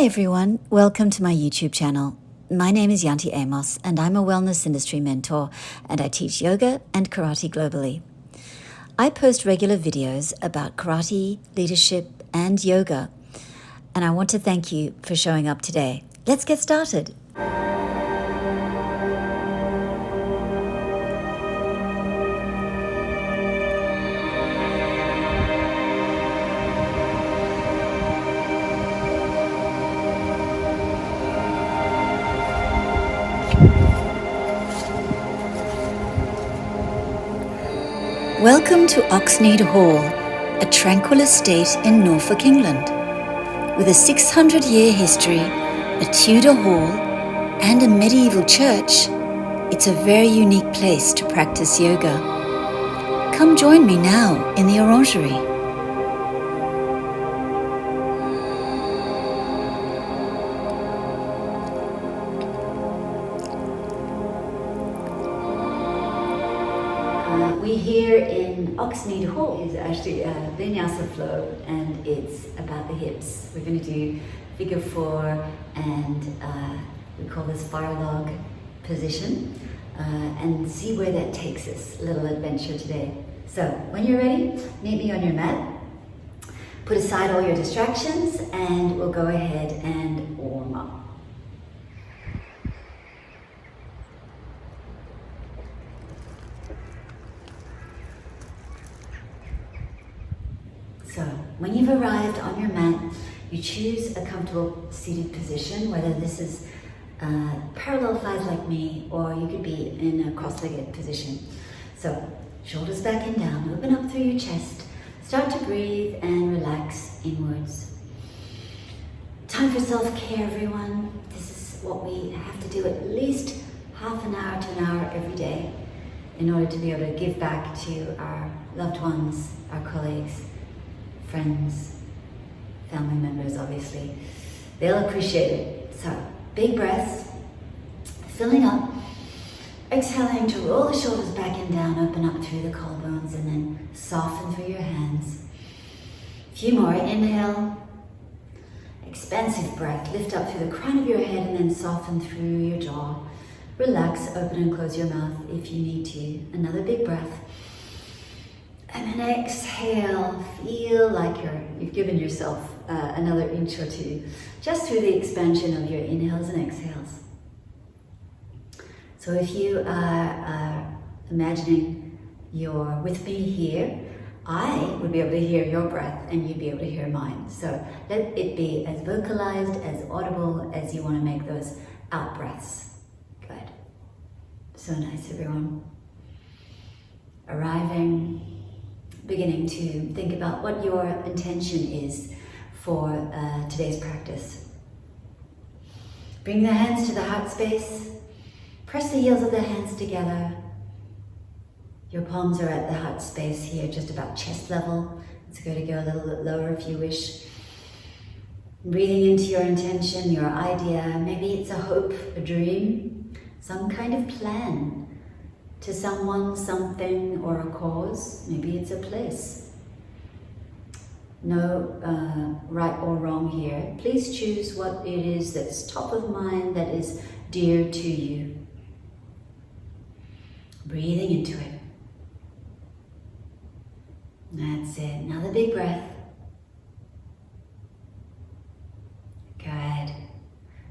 Hi everyone, welcome to my YouTube channel. My name is Yanti Amos and I'm a wellness industry mentor and I teach yoga and karate globally. I post regular videos about karate, leadership and yoga, and I want to thank you for showing up today. Let's get started. Welcome to Oxnead Hall, a tranquil estate in Norfolk, England. With a 600-year history, a Tudor hall, and a medieval church, it's a very unique place to practice yoga. Come join me now in the orangery. We here in Oxnead Hall is actually a Vinyasa flow, and it's about the hips. We're going to do figure 4, and we call this fire log position, and see where that takes us. A little adventure today. So when you're ready, meet me on your mat. Put aside all your distractions, and we'll go ahead and warm up. So, when you've arrived on your mat, you choose a comfortable seated position, whether this is parallel thighs like me, or you could be in a cross-legged position. So, shoulders back and down, open up through your chest, start to breathe and relax inwards. Time for self-care, everyone. This is what we have to do at least half an hour to an hour every day in order to be able to give back to our loved ones, our colleagues, friends, family members, obviously. They'll appreciate it. So, big breaths, filling up, exhaling to roll the shoulders back and down, open up through the collarbones, and then soften through your hands. A few more. Inhale, expansive breath, lift up through the crown of your head and then soften through your jaw. Relax, open and close your mouth if you need to. Another big breath. And then exhale, feel like you've given yourself another inch or two, just through the expansion of your inhales and exhales. So if you are imagining you're with me here, I would be able to hear your breath and you'd be able to hear mine. So let it be as vocalized, as audible as you want to make those out breaths. Good. So nice, everyone. Arriving. Beginning to think about what your intention is for today's practice. Bring the hands to the heart space. Press the heels of the hands together. Your palms are at the heart space here, just about chest level. It's good to go a little bit lower if you wish. Breathing into your intention, your idea. Maybe it's a hope, a dream, some kind of plan to someone, something, or a cause. Maybe it's a place. No right or wrong here. Please choose what it is that's top of mind, that is dear to you. Breathing into it. That's it. Another big breath. Good.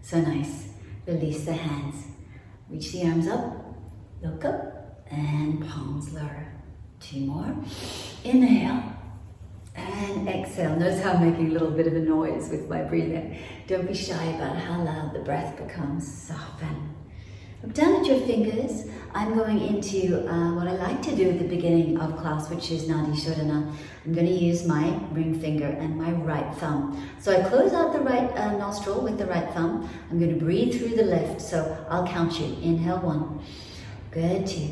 So nice. Release the hands. Reach the arms up. Look up. And palms lower. 2 more. Inhale and exhale. Notice how I'm making a little bit of a noise with my breathing. Don't be shy about how loud the breath becomes. Soften. Look down at your fingers. I'm going into what I like to do at the beginning of class, which is Nadi Shodhana. I'm going to use my ring finger and my right thumb. So I close out the right nostril with the right thumb. I'm going to breathe through the left, so I'll count you. Inhale 1. Good, 2.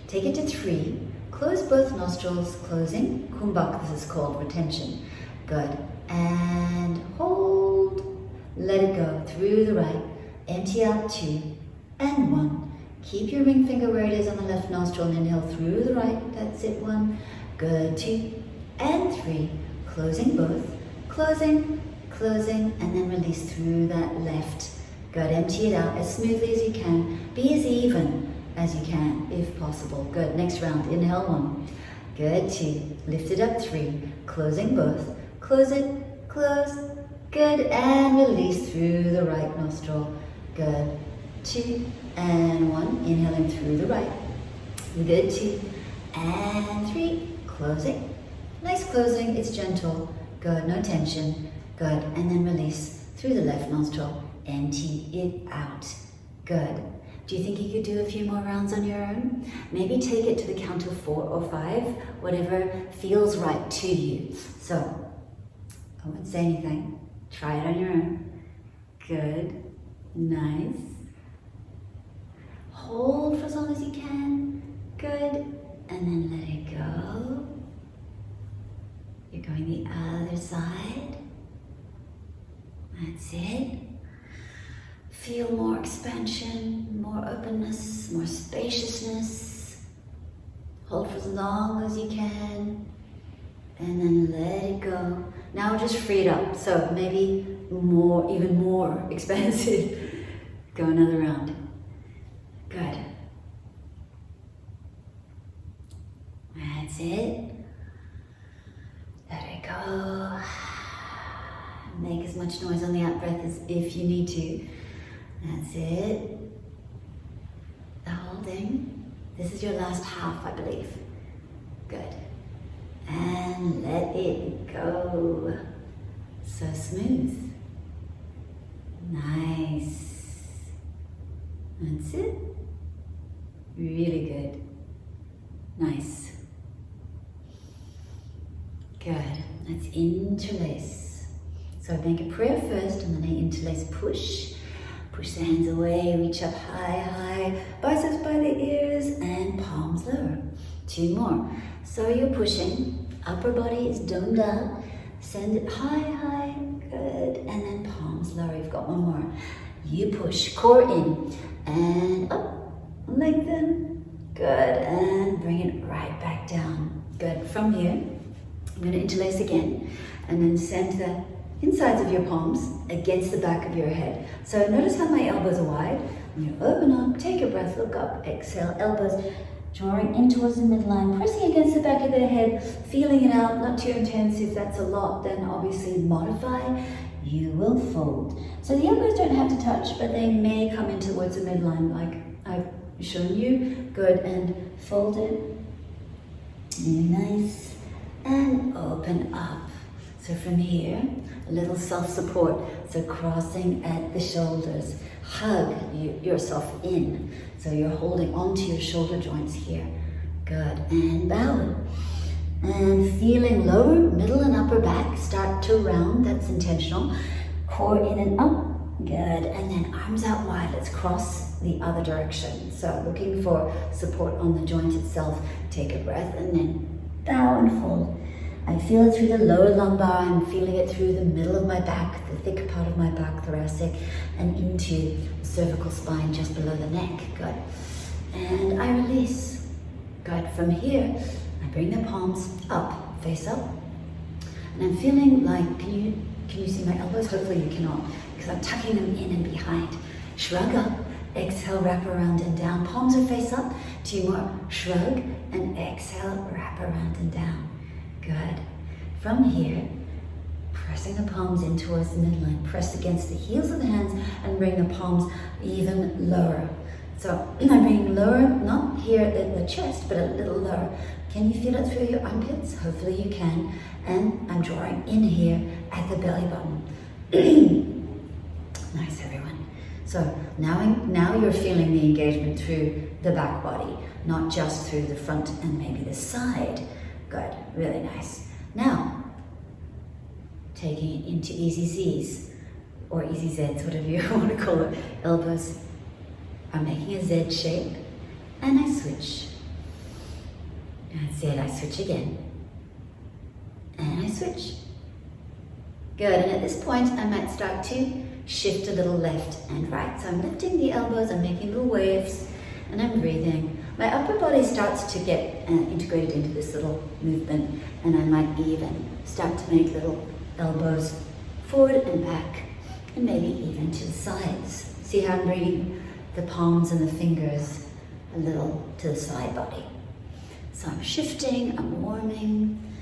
Take it to 3. Close both nostrils, closing. Kumbhak, this is called retention. Good. And hold. Let it go through the right. Empty out 2. And 1. Keep your ring finger where it is on the left nostril and inhale through the right. That's it. 1. Good. 2. And 3. Closing both. Closing. closing, and then release through that left. Good, empty it out as smoothly as you can. Be as even as you can, if possible. Good, next round, inhale 1. Good, 2, lift it up 3, closing both. Close it, close. Good, and release through the right nostril. Good, 2 and 1, inhaling through the right. Good, 2 and 3, closing. Nice closing, it's gentle. Good, no tension. Good, and then release through the left nostril. Empty it out. Good. Do you think you could do a few more rounds on your own? Maybe take it to the count of 4 or 5, whatever feels right to you. So, I won't say anything. Try it on your own. Good. Nice. Hold for as long as you can. Good. And then let it go. You're going the other side. That's it. Feel more expansion, more openness, more spaciousness. Hold for as long as you can. And then let it go. Now just free it up. So maybe more, even more expansive. Go another round. Good. That's it. Let it go. Make as much noise on the out breath as if you need to. That's it. The holding. This is your last half, I believe. Good. And let it go. So smooth. Nice. That's it. Really good. Nice. Good. Let's interlace. So I make a prayer first and then I interlace push. Push the hands away, reach up high, high. Biceps by the ears and palms lower. 2 more. So you're pushing. Upper body is domed out. Send it high, high. Good. And then palms lower. You've got 1 more. You push. Core in. And up. Lengthen. Good. And bring it right back down. Good. From here, I'm going to interlace again. And then send the insides of your palms against the back of your head. So notice how my elbows are wide. I'm going to open up, take a breath, look up, exhale, elbows drawing in towards the midline, pressing against the back of their head, feeling it out, not too intense. If that's a lot, then obviously modify. You will fold. So the elbows don't have to touch, but they may come in towards the midline like I've shown you. Good, and fold it. Really nice. And open up. So from here, a little self-support. So crossing at the shoulders. Hug yourself in. So you're holding onto your shoulder joints here. Good. And bow. And feeling lower, middle and upper back start to round. That's intentional. Core in and up. Good. And then arms out wide. Let's cross the other direction. So looking for support on the joint itself. Take a breath and then bow and fold. I feel it through the lower lumbar, I'm feeling it through the middle of my back, the thicker part of my back, thoracic, and into the cervical spine just below the neck. Good. And I release. Good. From here, I bring the palms up, face up. And I'm feeling like, can you see my elbows? Hopefully you cannot, because I'm tucking them in and behind. Shrug up, exhale, wrap around and down. Palms are face up. 2 more. Shrug and exhale, wrap around and down. Good. From here, pressing the palms in towards the midline, press against the heels of the hands and bring the palms even lower. So I'm bringing lower, not here at the chest, but a little lower. Can you feel it through your armpits? Hopefully you can. And I'm drawing in here at the belly button. Nice, everyone. So now you're feeling the engagement through the back body, not just through the front and maybe the side. Good, really nice. Now, taking it into easy Z's, or easy Z's, whatever you want to call it. Elbows are making a Z shape, and I switch. That's it, I switch again. And I switch. Good, and at this point, I might start to shift a little left and right. So I'm lifting the elbows, I'm making little waves, and I'm breathing. My upper body starts to get integrated into this little movement, and I might even start to make little elbows forward and back, and maybe even to the sides. See how I'm bringing the palms and the fingers a little to the side body. So I'm shifting, I'm warming.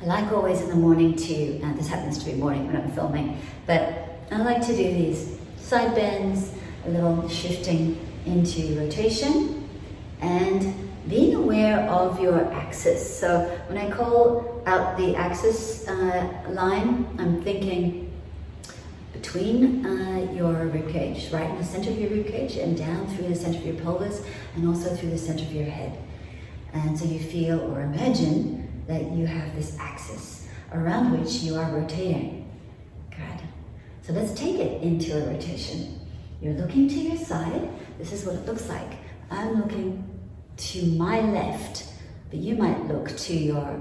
I like always in the morning to, this happens to be morning when I'm filming, but I like to do these side bends, a little shifting into rotation, and being aware of your axis. So when I call out the axis line, I'm thinking between your ribcage, right in the center of your ribcage, and down through the center of your pelvis, and also through the center of your head. And so you feel or imagine that you have this axis around which you are rotating. Good. So let's take it into a rotation. You're looking to your side. This is what it looks like. I'm looking to my left, but you might look to your,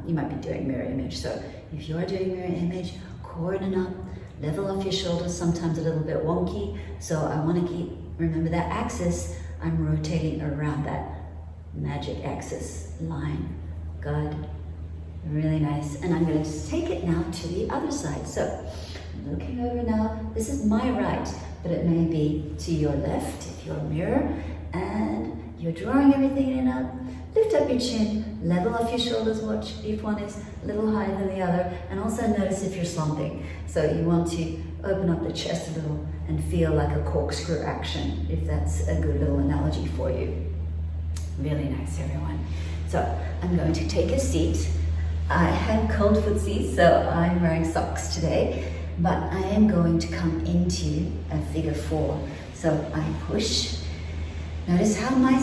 you might be doing mirror image. So if you are doing mirror image, coordinate up, level off your shoulders, sometimes a little bit wonky. So I want to remember that axis, I'm rotating around that magic axis line. Good, really nice. And I'm going to take it now to the other side. So I'm looking over now, this is my right, but it may be to your left if you're a mirror, and you're drawing everything in up. Lift up your chin, level off your shoulders, watch if one is a little higher than the other, and also notice if you're slumping. So you want to open up the chest a little and feel like a corkscrew action, if that's a good little analogy for you. Really nice, everyone. So I'm going to take a seat. I had cold footsies, so I'm wearing socks today, but I am going to come into a figure 4. So I push. Notice how my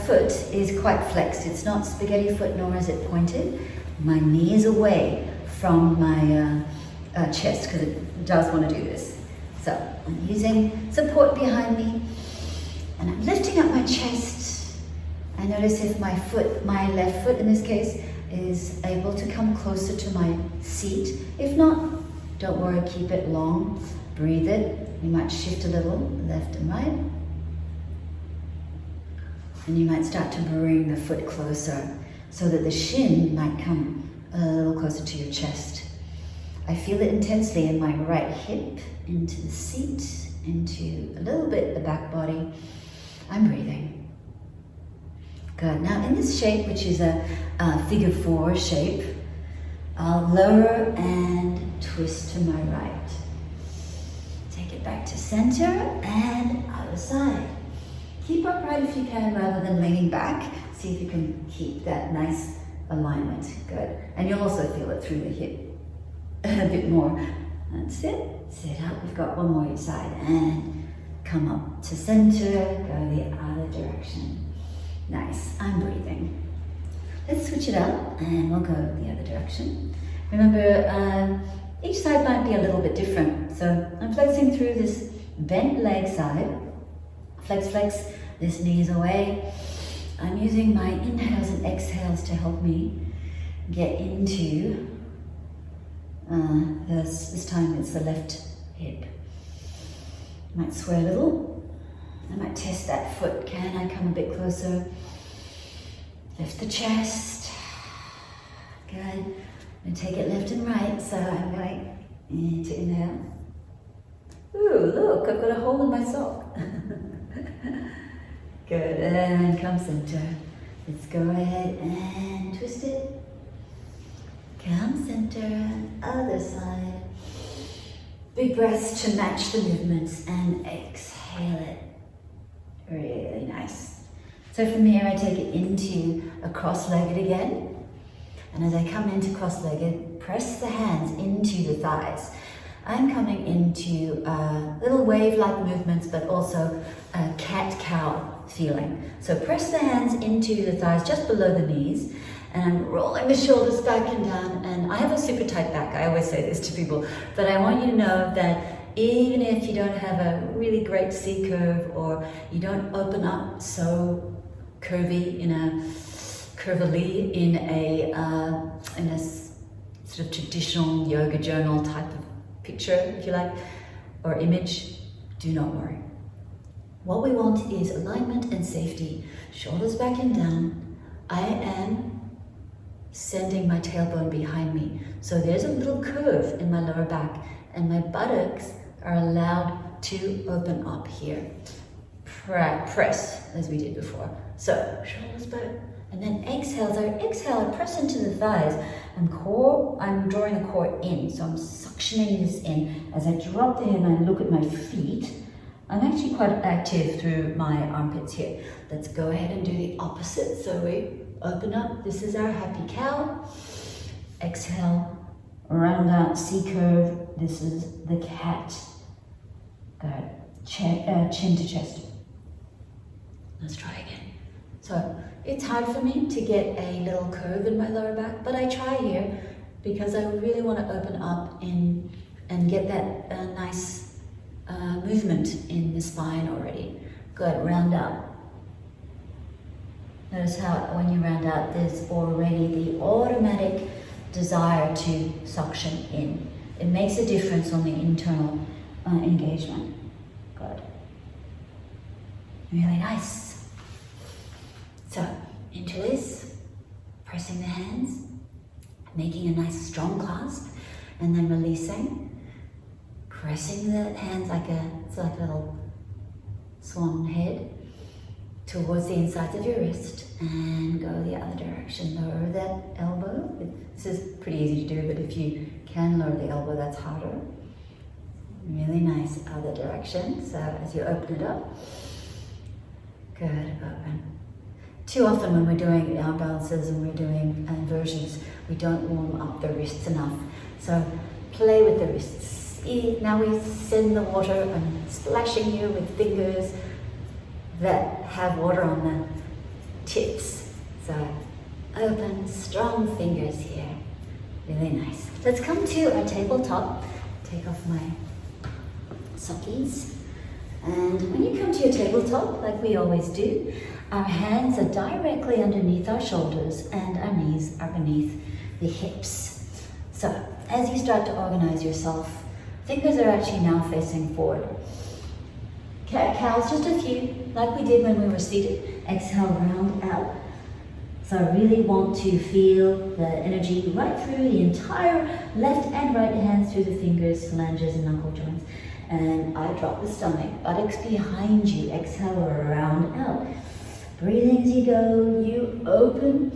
foot is quite flexed. It's not spaghetti foot, nor is it pointed. My knee is away from my chest, because it does want to do this. So I'm using support behind me, and I'm lifting up my chest. I notice if my foot, my left foot in this case, is able to come closer to my seat. If not, don't worry, keep it long. Breathe it. You might shift a little left and right. And you might start to bring the foot closer so that the shin might come a little closer to your chest. I feel it intensely in my right hip, into the seat, into a little bit the back body. I'm breathing. Good. Now in this shape, which is a figure 4 shape, I'll lower and twist to my right. Take it back to center and other side. Keep upright if you can rather than leaning back. See if you can keep that nice alignment. Good. And you'll also feel it through the hip a bit more. That's it. Sit up. We've got one more each side. And come up to center. Go the other direction. Nice. I'm breathing. Let's switch it up and we'll go the other direction. Remember, each side might be a little bit different. So I'm flexing through this bent leg side. Flex, flex. This knee is away. I'm using my inhales and exhales to help me get into, this time it's the left hip. Might sway a little. I might test that foot. Can I come a bit closer? Lift the chest. Good. And take it left and right. So I'm going to inhale. Ooh, look, I've got a hole in my sock. Good, and come center. Let's go ahead and twist it. Come center, other side. Big breaths to match the movements and exhale it. Really nice. So from here I take it into a cross-legged again. And as I come into cross-legged, press the hands into the thighs. I'm coming into little wave-like movements, but also a cat-cow feeling. So press the hands into the thighs just below the knees, and I'm rolling the shoulders back and down. And I have a super tight back. I always say this to people, but I want you to know that even if you don't have a really great C curve, or you don't open up so curvily in a sort of traditional yoga journal type of picture, if you like, or image, do not worry. What we want is alignment and safety. Shoulders back and down. I am sending my tailbone behind me. So there's a little curve in my lower back, and my buttocks are allowed to open up here. Press, as we did before. So, shoulders back, and then exhale. So exhale, I press into the thighs, and I'm drawing the core in, so I'm suctioning this in. As I drop the head and I look at my feet, I'm actually quite active through my armpits here. Let's go ahead and do the opposite. So we open up, this is our happy cow. Exhale, round out, C-curve, this is the cat. Good, chin to chest. Let's try again. So it's hard for me to get a little curve in my lower back, but I try here because I really want to open up and get that nice movement in the spine already. Good, round out. Notice how when you round out, there's already the automatic desire to suction in. It makes a difference on the internal engagement. Good. Really nice. So, interlace, pressing the hands, making a nice strong clasp, and then releasing. Pressing the hands it's like a little swan head towards the insides of your wrist, and go the other direction. Lower that elbow. This is pretty easy to do, but if you can lower the elbow, that's harder. Really nice other direction. So as you open it up, good, open. Too often when we're doing arm balances and we're doing inversions, we don't warm up the wrists enough. So play with the wrists. Now we send the water, I'm splashing you with fingers that have water on the tips. So open, strong fingers here. Really nice. Let's come to our tabletop. Take off my sockies. And when you come to your tabletop, like we always do, our hands are directly underneath our shoulders and our knees are beneath the hips. So as you start to organize yourself, fingers are actually now facing forward. Cat-cows, just a few, like we did when we were seated. Exhale, round out. So I really want to feel the energy right through the entire left and right hands, through the fingers, phalanges, and knuckle joints. And I drop the stomach, buttocks behind you. Exhale, round out. Breathing as you go, you open.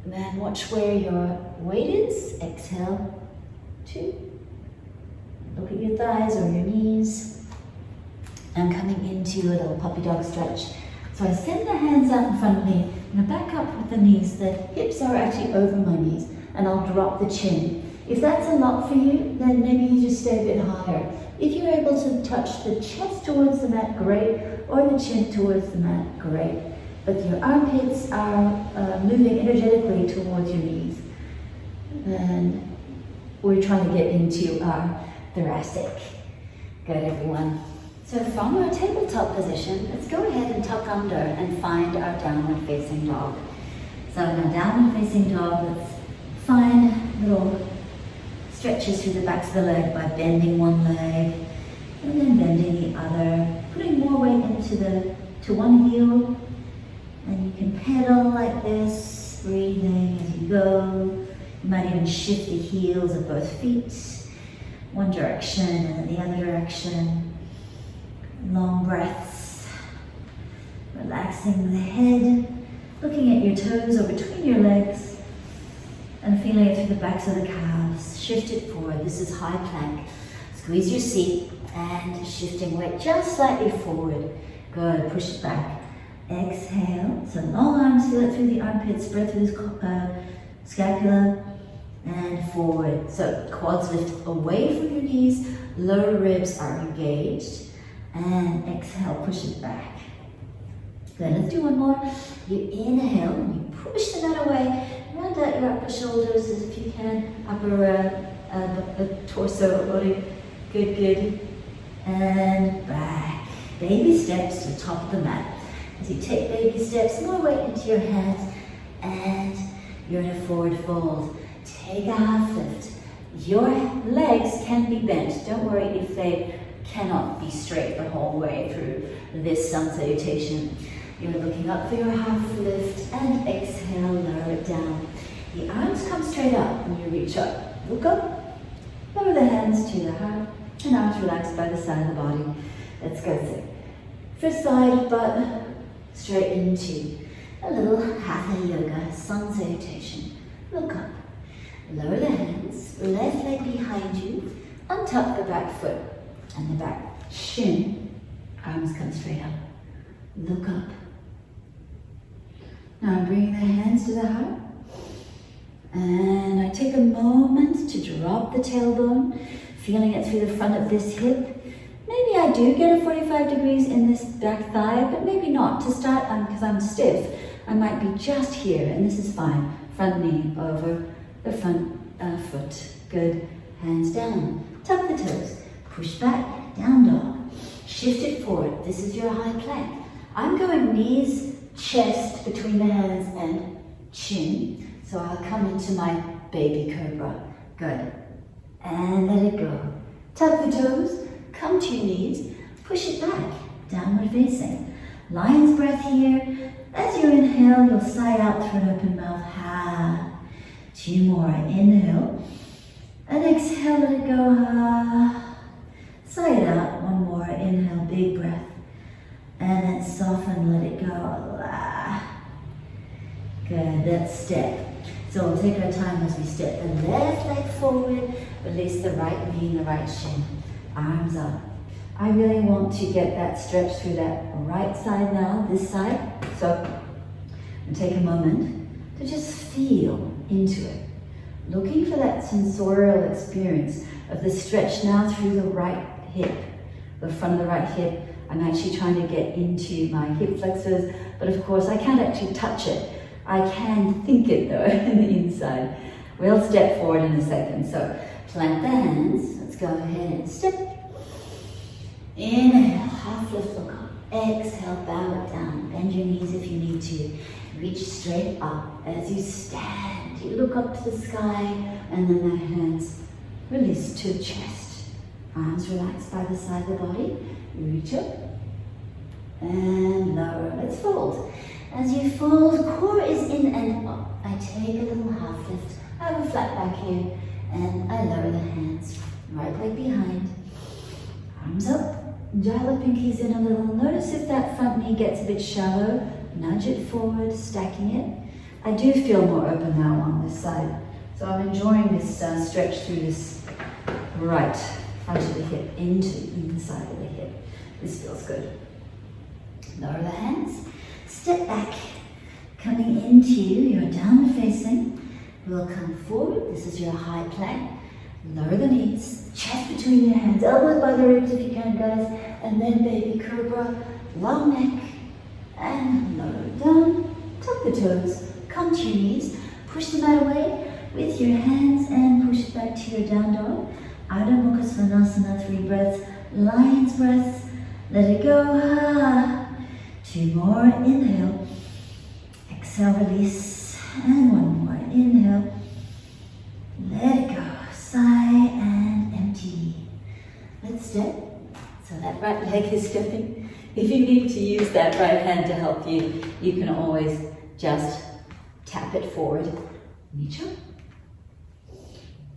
And then watch where your weight is. Exhale, 2. Look at your thighs or your knees. I'm coming into a little puppy dog stretch. So I send the hands out in front of me, and I back up with the knees. The hips are actually over my knees, and I'll drop the chin. If that's a lot for you, then maybe you just stay a bit higher. If you're able to touch the chest towards the mat, great, or the chin towards the mat, great. But your armpits are moving energetically towards your knees. And we're trying to get into our thoracic. Good, everyone. So from our tabletop position, let's go ahead and tuck under and find our downward facing dog. So now downward facing dog, let's find little stretches through the backs of the leg by bending one leg and then bending the other, putting more weight to one heel, and you can pedal like this, breathing as you go. You might even shift the heels of both feet, one direction and then the other direction. Long breaths, relaxing the head, looking at your toes or between your legs, and feeling it through the backs of the calves. Shift it forward. This is high plank. Squeeze your seat and shifting weight just slightly forward. Good, push it back. Exhale. So long arms, feel it through the armpits, spread through the scapula and forward. So quads lift away from your knees, lower ribs are engaged. And exhale, push it back. Good, let's do one more. You inhale, and you push the mat away, round out your upper shoulders if you can, upper torso, body. Good, good. And back. Baby steps to the top of the mat. As you take baby steps, more weight into your hands, and you're in a forward fold. Take a half lift. Your legs can be bent. Don't worry if they cannot be straight the whole way through this sun salutation. You're looking up for your half lift and exhale, lower it down. The arms come straight up when you reach up. Look up Lower the hands to the heart and arms relaxed by the side of the body. Let's go through. First side butt straight into a little hatha yoga sun salutation. Look up. Lower the hands, left leg behind you, untuck the back foot and the back shin. Arms come straight up. Look up. Now I'm bringing the hands to the heart. And I take a moment to drop the tailbone, feeling it through the front of this hip. Maybe I do get a 45 degrees in this back thigh, but maybe not. To start, because I'm stiff, I might be just here, and this is fine. Front knee over the front foot. Good. Hands down. Tuck the toes. Push back. Down dog. Shift it forward. This is your high plank. I'm going knees, chest between the hands and chin. So I'll come into my baby cobra. Good. And let it go. Tuck the toes. Come to your knees. Push it back. Downward facing. Lion's breath here. As you inhale, you'll sigh out through an open mouth. Ha. 2 more. Inhale. And exhale, let it go. Ha. Sigh it out. 1 more. Inhale, big breath. And then soften, let it go. Ah. Good. That's step. So we'll take our time as we step the left leg forward, release the right knee and the right shin. Arms up. I really want to get that stretch through that right side now, this side. So take a moment to just feel into it. Looking for that sensorial experience of the stretch now through the right hip, the front of the right hip. I'm actually trying to get into my hip flexors, but of course I can't actually touch it. I can think it though, in the inside. We'll step forward in a second. So plant the hands. Let's go ahead and step. Inhale, half lift, look up. Exhale, bow it down. Bend your knees if you need to. Reach straight up. As you stand, you look up to the sky, and then the hands release to the chest. Arms relaxed by the side of the body. Reach up and lower. Let's fold. As you fold, core is in and up. I take a little half lift. I have a flat back here, and I lower the hands. Right leg behind. Arms up. Dial the pinkies in a little. Notice if that front knee gets a bit shallow. Nudge it forward, stacking it. I do feel more open now on this side. So I'm enjoying this stretch through this right front of the hip into the inside of the hip. This feels good. Lower the hands. Step back. Coming into your downward facing. We'll come forward. This is your high plank. Lower the knees. Chest between your hands. Elbows by the ribs if you can, guys. And then baby cobra. Long neck. And lower it down. Tuck the toes. Come to your knees. Push the mat away with your hands and push it back to your down dog. Ardha Mukha Svanasana, 3 breaths. Lion's breath. Let it go. Ah. 2 more. Inhale. Exhale, release. And 1 more. Inhale. Let it go. Sigh and empty. Let's step. So that right leg is stepping. If you need to use that right hand to help you, you can always just tap it forward. Reach up.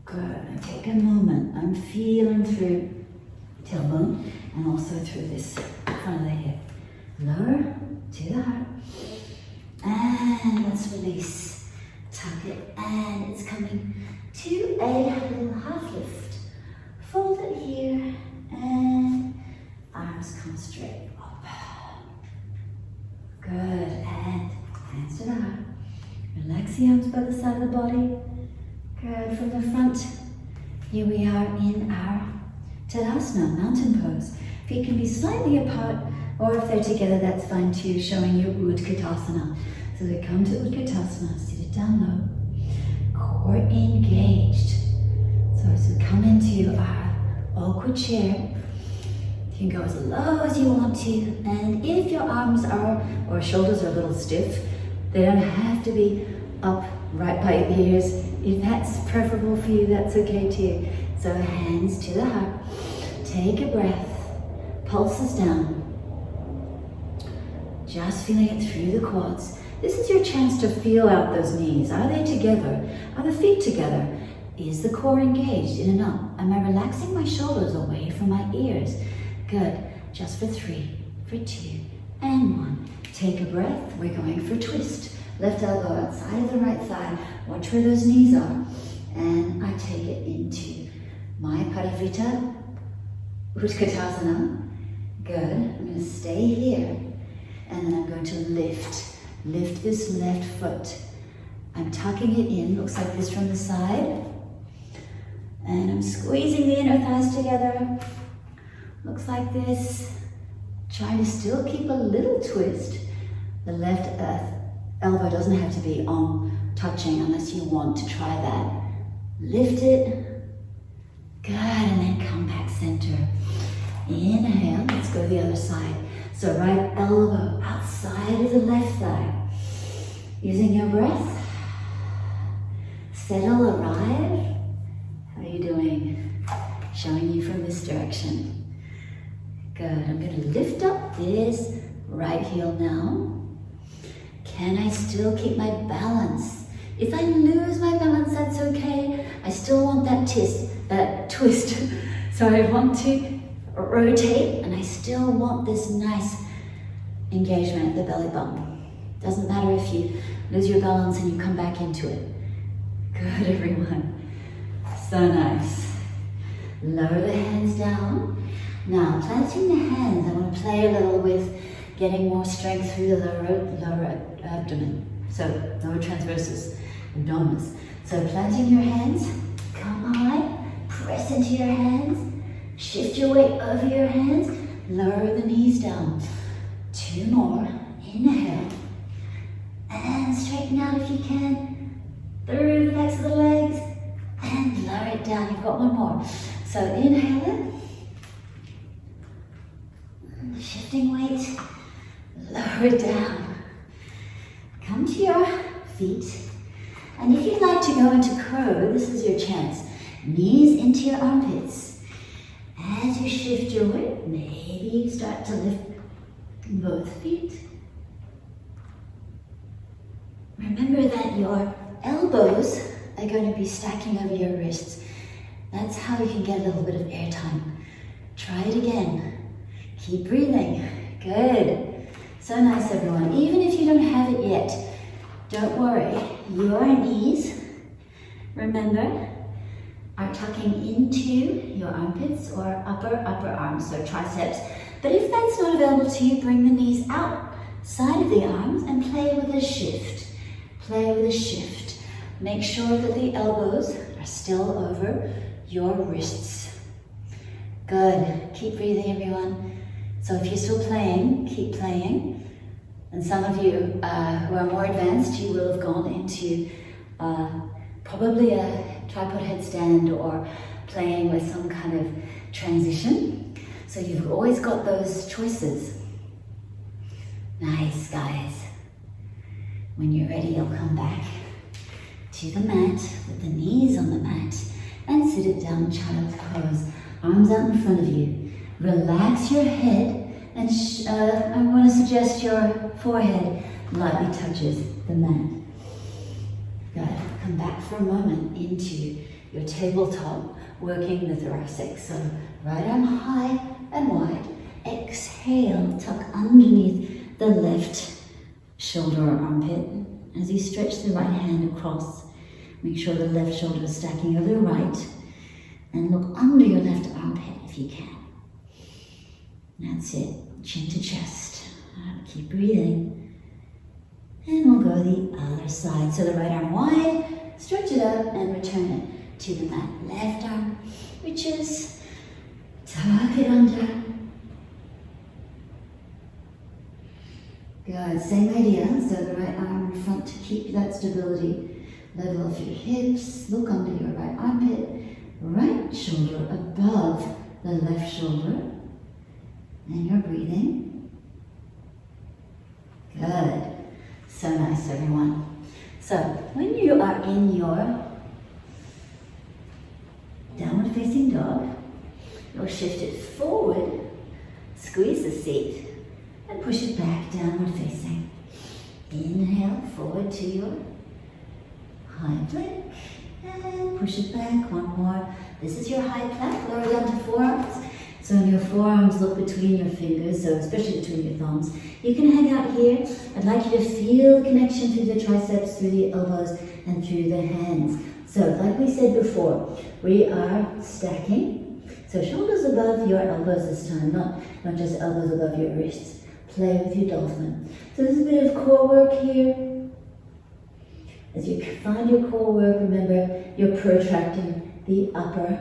Good. Take a moment. I'm feeling through tailbone and also through this front of the hip. Lower to the heart. And let's release. Tuck it. And it's coming to a little half lift. Fold it here. And arms come straight up. Good. And hands to the heart. Relax the arms by the side of the body. Good. From the front, here we are in our Tadasana, mountain pose. Feet can be slightly apart, or if they're together, that's fine too, showing your Utkatasana. So we come to Utkatasana, seated down low, core engaged. So as we come into our awkward chair, you can go as low as you want to, and if your arms are, or shoulders are a little stiff, they don't have to be up right by your ears. If that's preferable for you, that's okay too. So hands to the heart. Take a breath. Pulses down. Just feeling it through the quads. This is your chance to feel out those knees. Are they together? Are the feet together? Is the core engaged in and up? Am I relaxing my shoulders away from my ears? Good. Just for 3, for 2, and 1. Take a breath. We're going for twist. Left elbow outside of the right thigh. Watch where those knees are. And I take it into my Parivrtta Utkatasana. Good. I'm going to stay here. And then I'm going to lift. Lift this left foot. I'm tucking it in. Looks like this from the side. And I'm squeezing the inner thighs together. Looks like this. Trying to still keep a little twist. The left elbow doesn't have to be on touching unless you want to try that. Lift it. Good, and then come back center. Inhale, let's go the other side. So right elbow outside of the left thigh. Using your breath. Settle, arrive. How are you doing? Showing you from this direction. Good, I'm going to lift up this right heel now. Can I still keep my balance? If I lose my balance, that's okay. I still want that twist. So I want to rotate, and I still want this nice engagement at the belly button. Doesn't matter if you lose your balance and you come back into it. Good, everyone. So nice. Lower the hands down. Now, planting the hands, I want to play a little with getting more strength through the lower abdomen. So, lower transversus abdominis. So, planting your hands, come high, press into your hands, shift your weight over your hands, lower the knees down. 2 more. Inhale. And straighten out if you can. Through the backs of the legs. And lower it down. You've got 1 more. So, inhale it. Shifting weight, lower it down. Come to your feet. And if you'd like to go into crow, this is your chance. Knees into your armpits. As you shift your weight, maybe you start to lift both feet. Remember that your elbows are going to be stacking over your wrists. That's how you can get a little bit of air time. Try it again. Keep breathing. Good. So nice, everyone. Even if you don't have it yet, don't worry. Your knees, remember, are tucking into your armpits or upper arms, so triceps. But if that's not available to you, bring the knees outside of the arms and play with a shift. Play with a shift. Make sure that the elbows are still over your wrists. Good. Keep breathing, everyone. So if you're still playing, keep playing. And some of you who are more advanced, you will have gone into probably a tripod headstand or playing with some kind of transition. So you've always got those choices. Nice, guys. When you're ready, you'll come back to the mat with the knees on the mat and sit it down, child's pose. Arms out in front of you. Relax your head, and I want to suggest your forehead lightly touches the mat. Good. Come back for a moment into your tabletop, working the thoracic. So right arm high and wide. Exhale, tuck underneath the left shoulder or armpit. As you stretch the right hand across, make sure the left shoulder is stacking over the right, and look under your left armpit if you can. That's it, chin to chest. Keep breathing. And we'll go the other side. So the right arm wide, stretch it up and return it to the mat. Left arm reaches, tuck it under. Good, same idea. So the right arm in front to keep that stability. Level off your hips, look under your right armpit. Right shoulder above the left shoulder. And you're breathing. Good. So nice, everyone. So when you are in your downward facing dog, you'll shift it forward, squeeze the seat, and push it back downward facing. Inhale forward to your high plank. And push it back, one more. This is your high plank, lower down to forearms. So when your forearms look between your fingers, so especially between your thumbs, you can hang out here. I'd like you to feel the connection through the triceps, through the elbows, and through the hands. So like we said before, we are stacking. So shoulders above your elbows this time, not just elbows above your wrists. Play with your dolphin. So there's a bit of core work here. As you find your core work, remember you're protracting the upper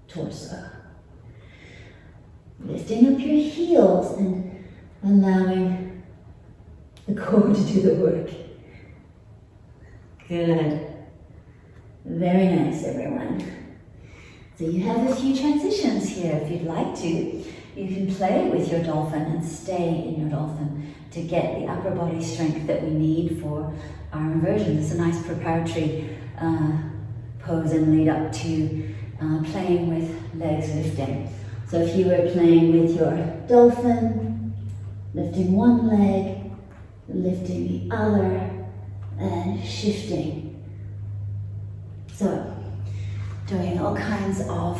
torso. Lifting up your heels and allowing the core to do the work. Good. Very nice, everyone. So you have a few transitions here if you'd like to. You can play with your dolphin and stay in your dolphin to get the upper body strength that we need for our inversion. It's a nice preparatory pose and lead up to playing with legs lifting. So if you were playing with your dolphin, lifting one leg, lifting the other, and shifting. So doing all kinds of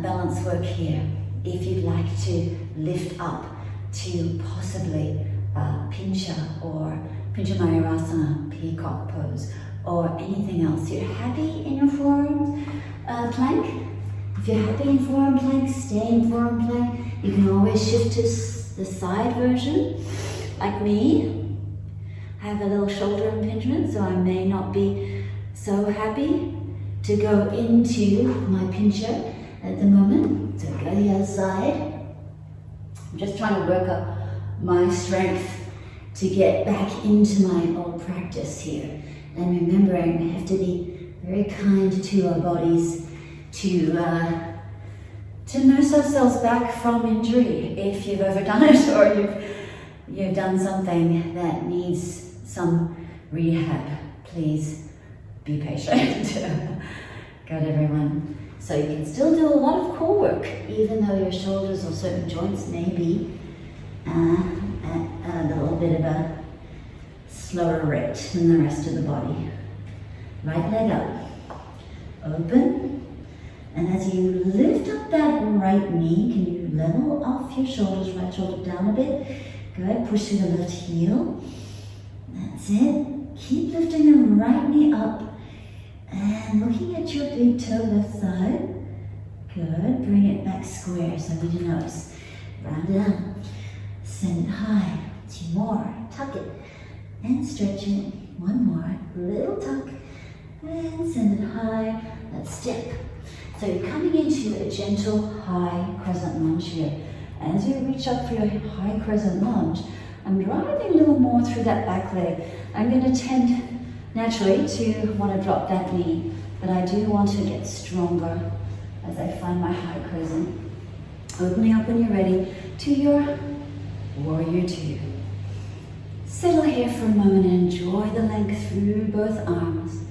balance work here. If you'd like to lift up to possibly pincha or Pincha Mayurasana, peacock pose, or anything else. You're happy in your forearm plank? If you're happy in forearm plank, stay in forearm plank. You can always shift to the side version. Like me, I have a little shoulder impingement, so I may not be so happy to go into my pincha at the moment. So go the other side. I'm just trying to work up my strength to get back into my old practice here. And remembering we have to be very kind to our bodies to nurse ourselves back from injury. If you've overdone it or you've done something that needs some rehab, please be patient. Good, everyone. So you can still do a lot of core work, even though your shoulders or certain joints may be at a little bit of a slower rate than the rest of the body. Right leg up, open, and as you lift up that right knee, can you level off your shoulders, right shoulder down a bit? Good, push through the left heel. That's it. Keep lifting the right knee up and looking at your big toe left side. Good, bring it back square so we can notice. Round it up, send it high, 2 more, tuck it, and stretch it. 1 more, little tuck, and send it high, let's step. So you're coming into a gentle high crescent lunge here. As you reach up for your high crescent lunge, I'm driving a little more through that back leg. I'm going to tend naturally to want to drop that knee, but I do want to get stronger as I find my high crescent. Opening up when you're ready to your warrior 2. Settle here for a moment and enjoy the length through both arms.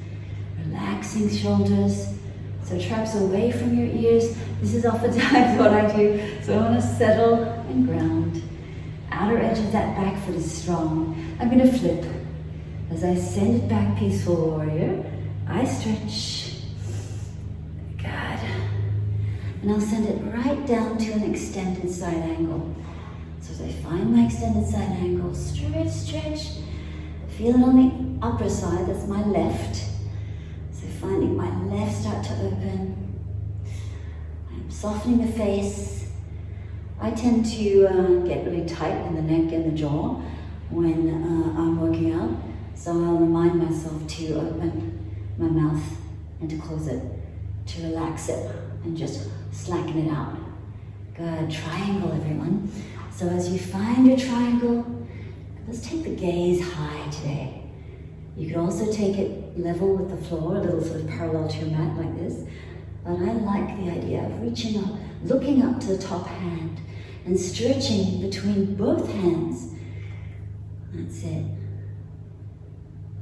Relaxing shoulders, so traps away from your ears. This is oftentimes what I do. So I want to settle and ground. Outer edge of that back foot is strong. I'm going to flip. As I send it back, peaceful warrior, I stretch. Good. And I'll send it right down to an extended side angle. So as I find my extended side angle, stretch, stretch. Feel it on the upper side, that's my left. So finding my left start to open. I'm softening the face. I tend to get really tight in the neck and the jaw when I'm working out. So I'll remind myself to open my mouth and to close it, to relax it and just slacken it out. Good, triangle everyone. So as you find your triangle, let's take the gaze high today. You can also take it level with the floor, a little sort of parallel to your mat like this. But I like the idea of reaching up, looking up to the top hand and stretching between both hands. That's it.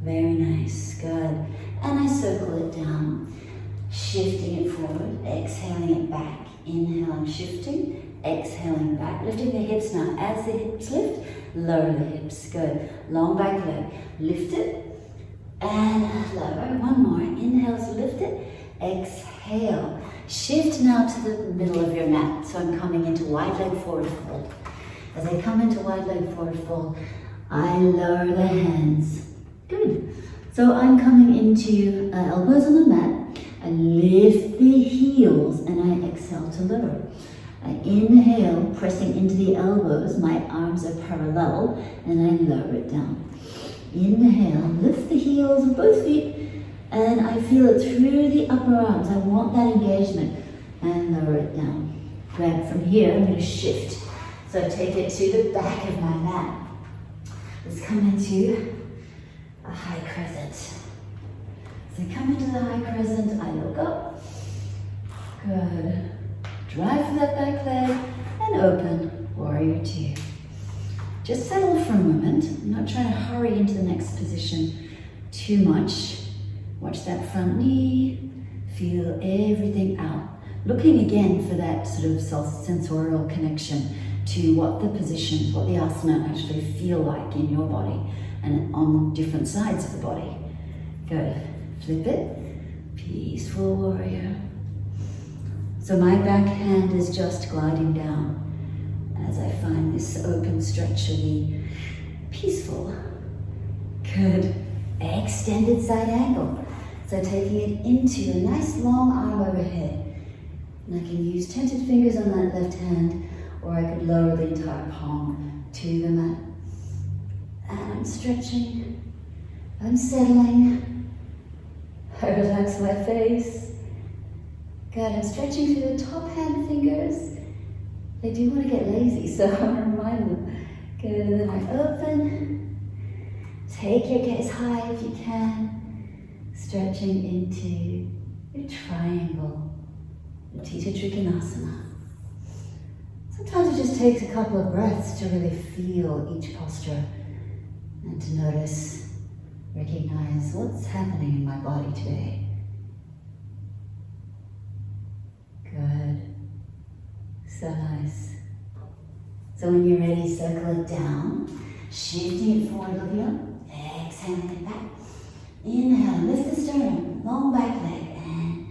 Very nice, good. And I circle it down, shifting it forward, exhaling it back. Inhale, I'm shifting, exhaling back, lifting the hips now. As the hips lift, lower the hips, good. Long back leg, lift it, And lower. One more. Inhale to lift it. Exhale. Shift now to the middle of your mat. So I'm coming into wide leg forward fold. As I come into wide leg forward fold, I lower the hands. Good. So I'm coming into elbows on the mat. I lift the heels and I exhale to lower. I inhale, pressing into the elbows. My arms are parallel and I lower it down. Inhale, lift the heels of both feet and I feel it through the upper arms. I want that engagement and lower it down. Grab from here, I'm going to shift. So take it to the back of my mat. Let's come into a high crescent. So come into the high crescent, I look up. Good. Drive for that back leg and open, warrior two. Just settle for a moment. I'm not trying to hurry into the next position too much. Watch that front knee, feel everything out. Looking again for that sort of sensorial connection to what the positions, what the asana actually feel like in your body and on different sides of the body. Good. Flip it. Peaceful warrior. So my back hand is just gliding down as I find this open stretch to be peaceful. Good. Extended side angle. So taking it into a nice long arm overhead. And I can use tented fingers on that left hand, or I could lower the entire palm to the mat. And I'm stretching. I'm settling. I relax my face. Good, I'm stretching through the top hand fingers. They do want to get lazy, so I want to remind them. Good, and then I open. Take your gaze high if you can. Stretching into your triangle, the Tita Trikonasana. Sometimes it just takes a couple of breaths to really feel each posture and to notice, recognize what's happening in my body today. Good. So nice. So when you're ready, circle it down, shifting it forward, looking up, exhaling it back. Inhale, lift the sternum, long back leg, and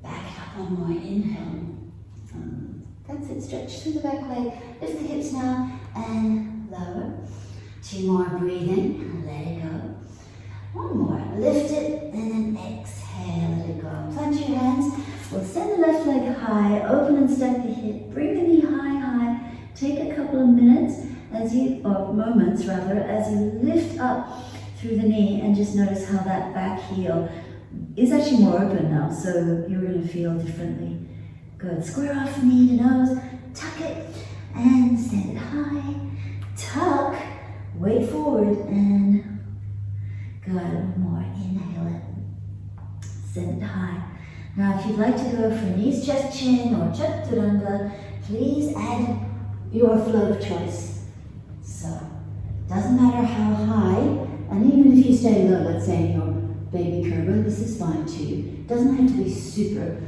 back it up one more. Inhale. That's it, stretch through the back leg, lift the hips now, and lower. Two more, breathe in, and let it go. One more, lift it, and then exhale, let it go. Plant your hands, we'll send the left leg high, open and stack the hip, bring the knee high, high. Take a couple of minutes, or moments rather, as you lift up through the knee and just notice how that back heel is actually more open now, so you're going to feel differently. Good. Square off knee to nose, tuck it, and send it high. Tuck, weight forward, and good. One more. Inhale it. Send it high. Now, if you'd like to go for knees, chest, chin, or chaturanga, please add your flow of choice. So, doesn't matter how high. And even if you stay low, let's say in your baby cobra, this is fine too. It doesn't have to be super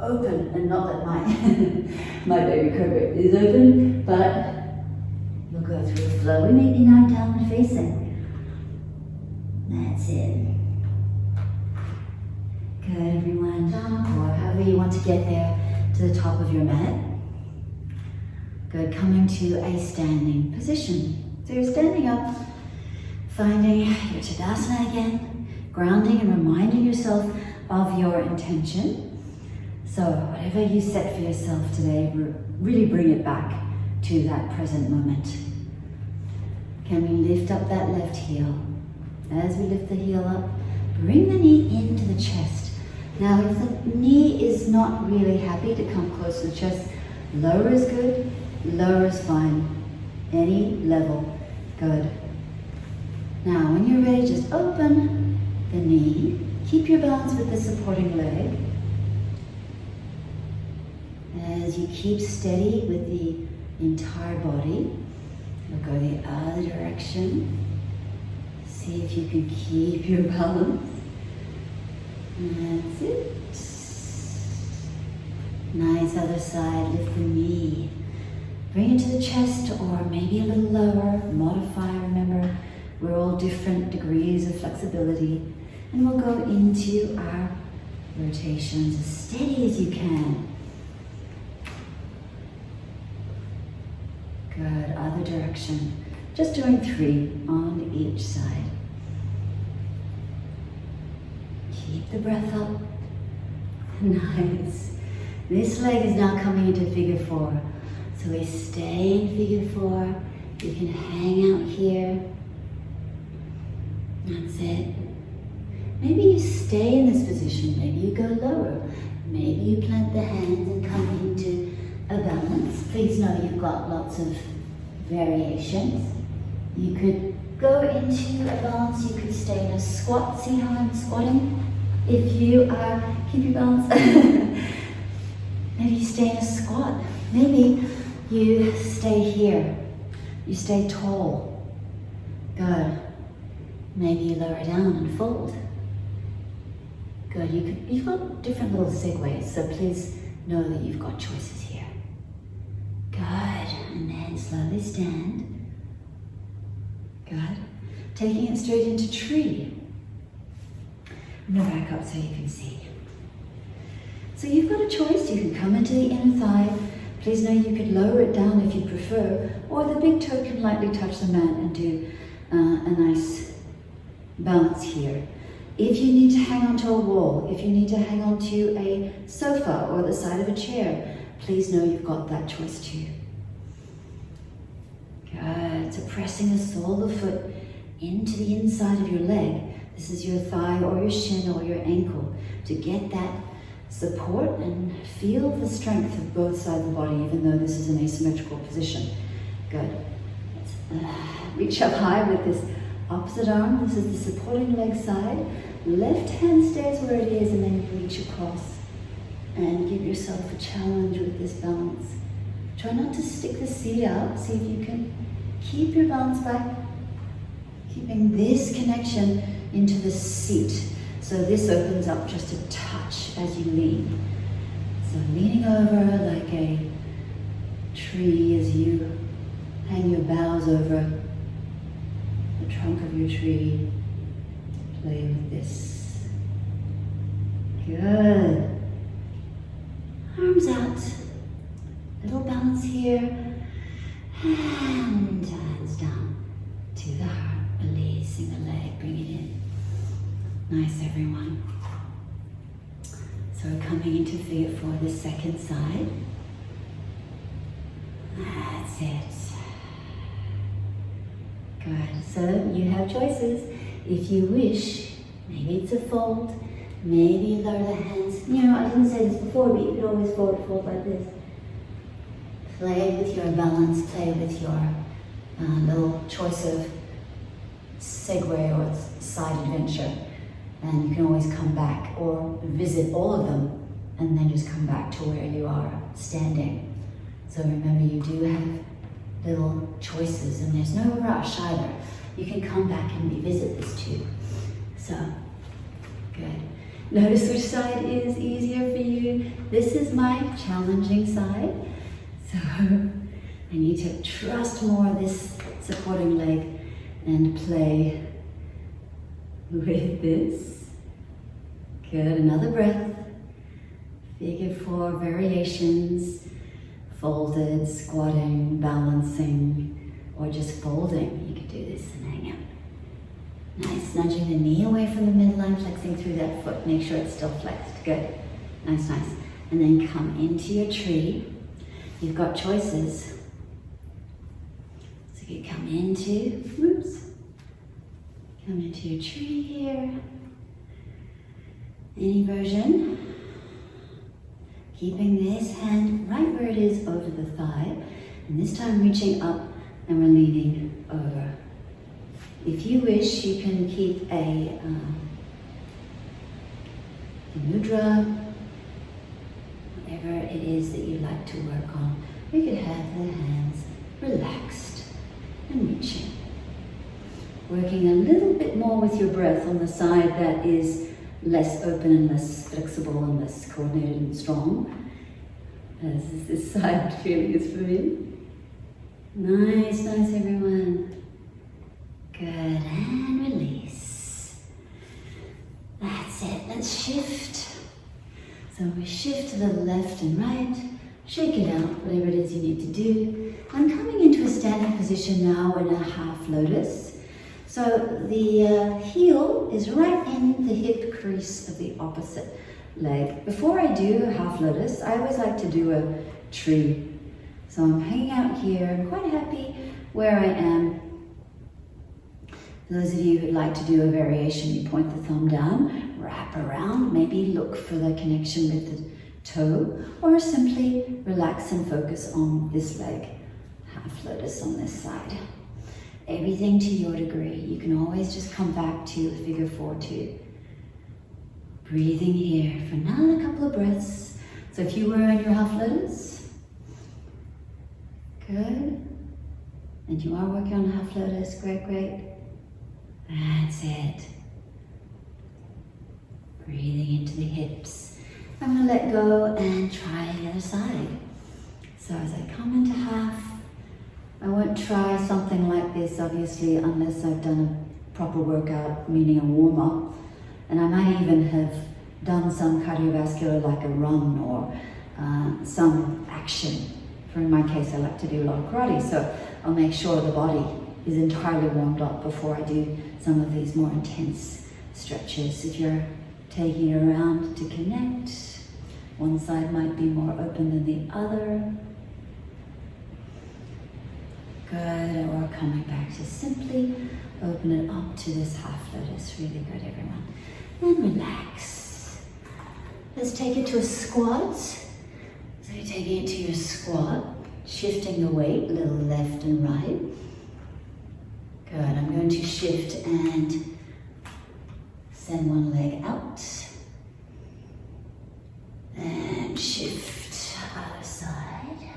open, and not that my baby cobra is open, but you'll go through a flow. We may be now downward facing. That's it. Good, everyone. Or however you want to get there to the top of your mat. Good, coming to a standing position. So you're standing up, finding your Tadasana again, grounding and reminding yourself of your intention. So whatever you set for yourself today, really bring it back to that present moment. Can we lift up that left heel? As we lift the heel up, bring the knee into the chest. Now if the knee is not really happy to come close to the chest, lower is good, lower is fine. Any level, good. Now, when you're ready, just open the knee. Keep your balance with the supporting leg. As you keep steady with the entire body, you'll go the other direction. See if you can keep your balance. That's it. Nice, other side, lift the knee. Bring it to the chest or maybe a little lower. Modify, remember, We're all different degrees of flexibility, and we'll go into our rotations as steady as you can. Good, other direction. Just doing 3 on each side. Keep the breath up. Nice. This leg is now coming into figure 4. So we stay in figure 4. You can hang out here. That's it. Maybe you stay in this position. Maybe you go lower. Maybe you plant the hands and come into a balance. Please know you've got lots of variations. You could go into a balance. You could stay in a squat. See how I'm squatting? If you keep your balance. Maybe you stay in a squat. Maybe you stay here. You stay tall. Good. Maybe you lower down and fold. Good. You've got different little segues, so please know that you've got choices here. Good. And then slowly stand. Good. Taking it straight into tree. I'm going to back up so you can see. So you've got a choice. You can come into the inner thigh. Please know you could lower it down if you prefer, or the big toe can lightly touch the mat and do a nice balance here. If you need to hang onto a wall, if you need to hang onto a sofa or the side of a chair, please know you've got that choice too. Good. So pressing the sole of the foot into the inside of your leg. This is your thigh or your shin or your ankle to get that support and feel the strength of both sides of the body, even though this is an asymmetrical position. Good. Let's reach up high with this opposite arm. This is the supporting leg side. Left hand stays where it is, and then you reach across and give yourself a challenge with this balance. Try not to stick the seat out. See if you can keep your balance back, keeping this connection into the seat. So this opens up just a touch as you lean. So leaning over like a tree as you hang your boughs over the trunk of your tree. Play with this. Good. Arms out. Little balance here. And hands down to the heart. Releasing the leg. Bring it in. Nice, everyone. So we're coming into figure 4, the second side. That's it. Good. So you have choices. If you wish, maybe it's a fold. Maybe you lower the hands. You know, I didn't say this before, but you could always fold like this. Play with your balance. Play with your little choice of segue or side adventure. And you can always come back or visit all of them and then just come back to where you are standing. So remember, you do have little choices and there's no rush either. You can come back and revisit this too. So, good. Notice which side is easier for you. This is my challenging side. So I need to trust more of this supporting leg and play with this. Good, another breath. Figure 4 variations. Folded, squatting, balancing, or just folding. You could do this and hang out. Nice, nudging the knee away from the midline, flexing through that foot. Make sure it's still flexed. Good, nice, nice. And then come into your tree. You've got choices. So you come into, come into your tree here. Any version. Keeping this hand right where it is over the thigh. And this time reaching up and we're leaning over. If you wish, you can keep a mudra, whatever it is that you like to work on. We could have the hands relaxed and reaching. Working a little bit more with your breath on the side that is less open and less flexible and less coordinated and strong, as this side feeling is for me. Nice, nice, everyone. Good, and release. That's it, let's shift. So we shift to the left and right, shake it out, whatever it is you need to do. I'm coming into a standing position now in a half lotus. So the heel is right in the hip crease of the opposite leg. Before I do a half lotus, I always like to do a tree. So I'm hanging out here, I'm quite happy where I am. Those of you who'd like to do a variation, you point the thumb down, wrap around, maybe look for the connection with the toe, or simply relax and focus on this leg. Half lotus on this side. Everything to your degree. You can always just come back to a figure 4-2. Breathing here for another couple of breaths. So if you were in your half lotus, good. And you are working on half lotus, great, great. That's it. Breathing into the hips. I'm going to let go and try the other side. So as I come into half, I won't try something like this obviously unless I've done a proper workout, meaning a warm-up. And I might even have done some cardiovascular like a run or some action. For in my case, I like to do a lot of karate, so I'll make sure the body is entirely warmed up before I do some of these more intense stretches. If you're taking it around to connect, one side might be more open than the other. Good, or coming back to simply open it up to this half lotus. Really good, everyone. And relax. Let's take it to a squat. So you're taking it to your squat, shifting the weight a little left and right. Good, I'm going to shift and send one leg out. And shift other side.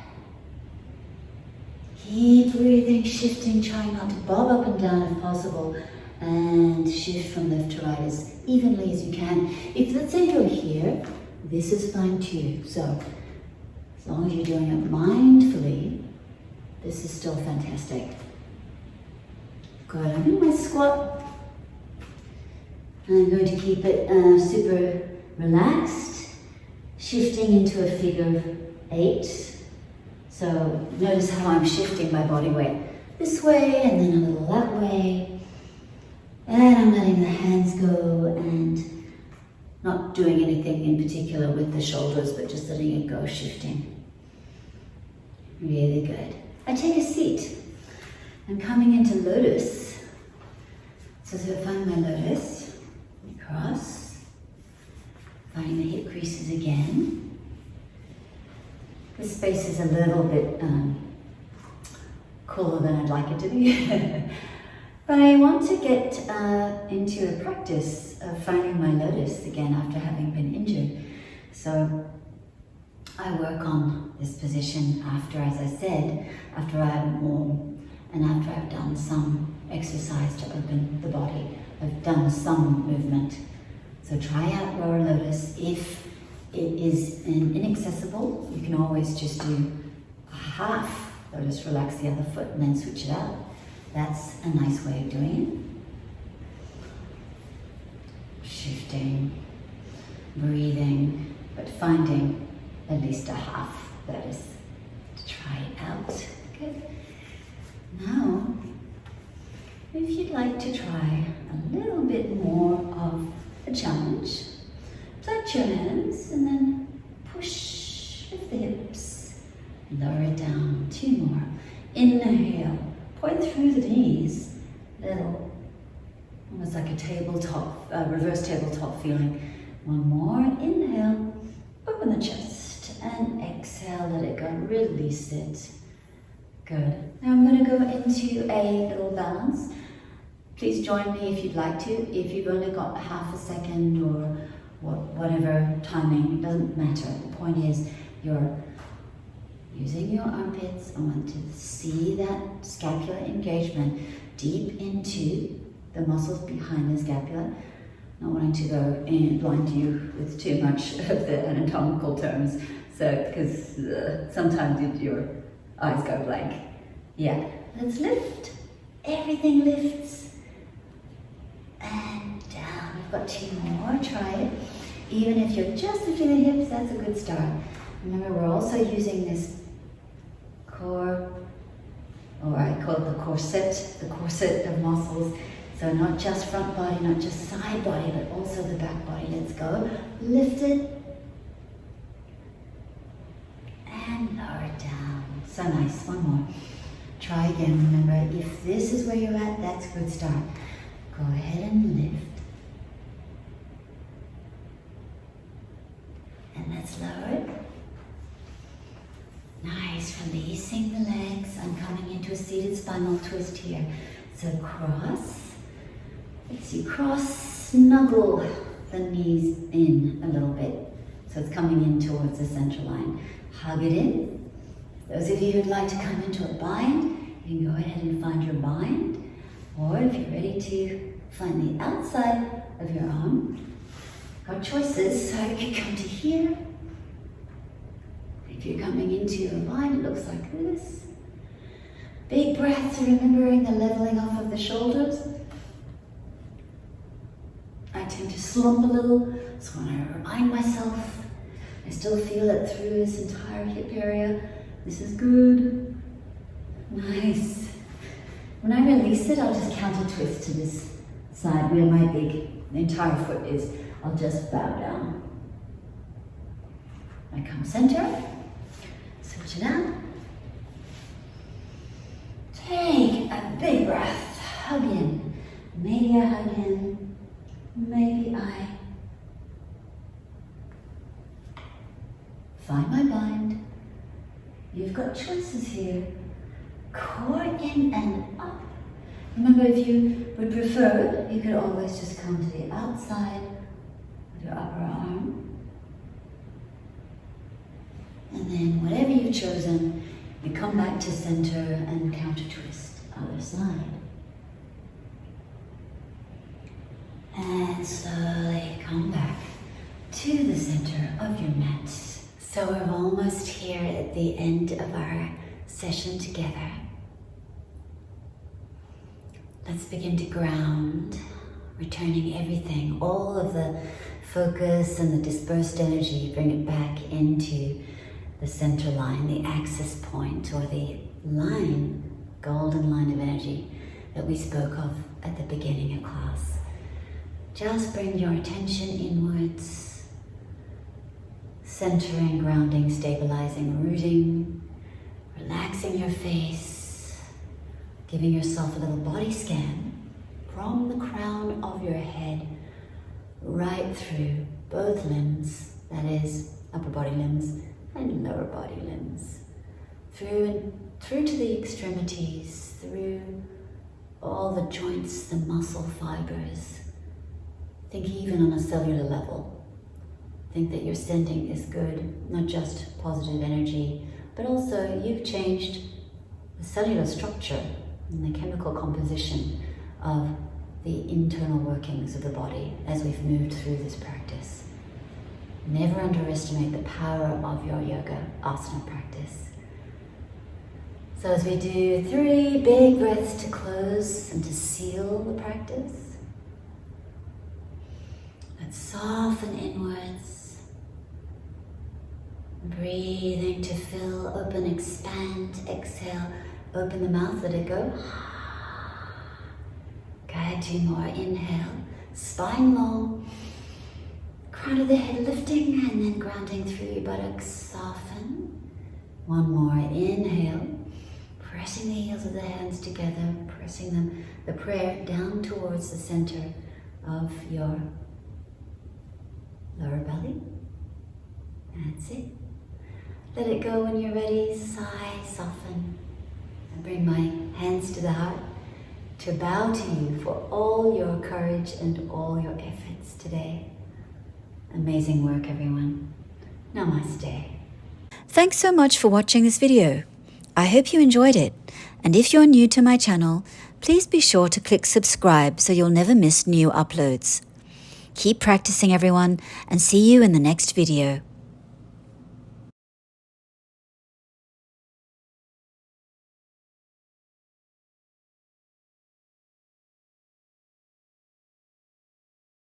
Keep breathing, shifting, trying not to bob up and down if possible. And shift from left to right as evenly as you can. If let's say you're here, this is fine too. So as long as you're doing it mindfully, this is still fantastic. Good, I'm in my squat. I'm going to keep it super relaxed, shifting into a figure 8. So notice how I'm shifting my body weight this way and then a little that way. And I'm letting the hands go and not doing anything in particular with the shoulders, but just letting it go, shifting. Really good. I take a seat. I'm coming into lotus. So I find my lotus, cross, find the hip creases again. This space is a little bit cooler than I'd like it to be. But I want to get into a practice of finding my lotus again after having been injured. So I work on this position after, as I said, after I'm warm and after I've done some exercise to open the body. I've done some movement. So try out lower lotus. If it is inaccessible, you can always just do a half lotus, relax the other foot and then switch it out. That's a nice way of doing it. Shifting, breathing, but finding at least a half lotus to try it out. Good. Now, if you'd like to try a little bit more of a challenge, touch your hands and then push, lift the hips, lower it down. 2 more. Inhale, point through the knees, little, almost like a tabletop, reverse tabletop feeling. 1 more. Inhale, open the chest, and exhale, let it go, release it. Good. Now I'm going to go into a little balance. Please join me if you'd like to. If you've only got half a second or whatever timing, it doesn't matter. The point is you're using your armpits. I want to see that scapular engagement deep into the muscles behind the scapula. Not wanting to go and blind you with too much of the anatomical terms, so because sometimes your eyes go blank. Yeah, let's lift. Everything lifts. and down. We've got 2 more, try it. Even if you're just lifting the hips, that's a good start. Remember, we're also using this core, or I call it the corset of muscles. So not just front body, not just side body, but also the back body. Let's go. Lift it. And lower it down. So nice. One more. Try again. Remember, if this is where you're at, that's a good start. Go ahead and lift. And let's lower it. Nice. Releasing the legs. I'm coming into a seated spinal twist here. So cross. As you cross, snuggle the knees in a little bit. So it's coming in towards the center line. Hug it in. Those of you who'd like to come into a bind, you can go ahead and find your bind. Or if you're ready to find the outside of your arm, got choices. So you can come to here. If you're coming into a bind, it looks like this. Big breaths, remembering the leveling off of the shoulders. I tend to slump a little, so when I remind myself, I still feel it through this entire hip area. This is good. Nice. When I release it, I'll just counter twist to this side where my entire foot is. I'll just bow down. I come center, switch it out. Take a big breath, hug in. Maybe I hug in. Maybe I find my bind. You've got choices here. Core in and up. Remember, if you would prefer, you could always just come to the outside of your upper arm. And then whatever you've chosen, you come back to center and counter twist, other side. And slowly come back to the center of your mat. So we're almost here at the end of our session together. Let's begin to ground, returning everything, all of the focus and the dispersed energy, bring it back into the center line, the axis point, or the line, golden line of energy that we spoke of at the beginning of class. Just bring your attention inwards, centering, grounding, stabilizing, rooting, relaxing your face, giving yourself a little body scan from the crown of your head right through both limbs, that is, upper body limbs and lower body limbs, through to the extremities, through all the joints, the muscle fibers. Think even on a cellular level. Think that your sending is good, not just positive energy, but also you've changed the cellular structure and the chemical composition of the internal workings of the body as we've moved through this practice. Never underestimate the power of your yoga asana practice. So as we do 3 big breaths to close and to seal the practice, let's soften inwards, breathing to fill, open, expand, exhale, open the mouth, let it go. Good, 2 more, inhale, spine long, crown of the head lifting and then grounding through your buttocks, soften. 1 more, inhale, pressing the heels of the hands together, pressing them, the prayer down towards the center of your lower belly. That's it. Let it go when you're ready. Sigh, soften. And bring my hands to the heart to bow to you for all your courage and all your efforts today. Amazing work, everyone. Namaste. Thanks so much for watching this video. I hope you enjoyed it. And if you're new to my channel, please be sure to click subscribe so you'll never miss new uploads. Keep practicing, everyone, and see you in the next video.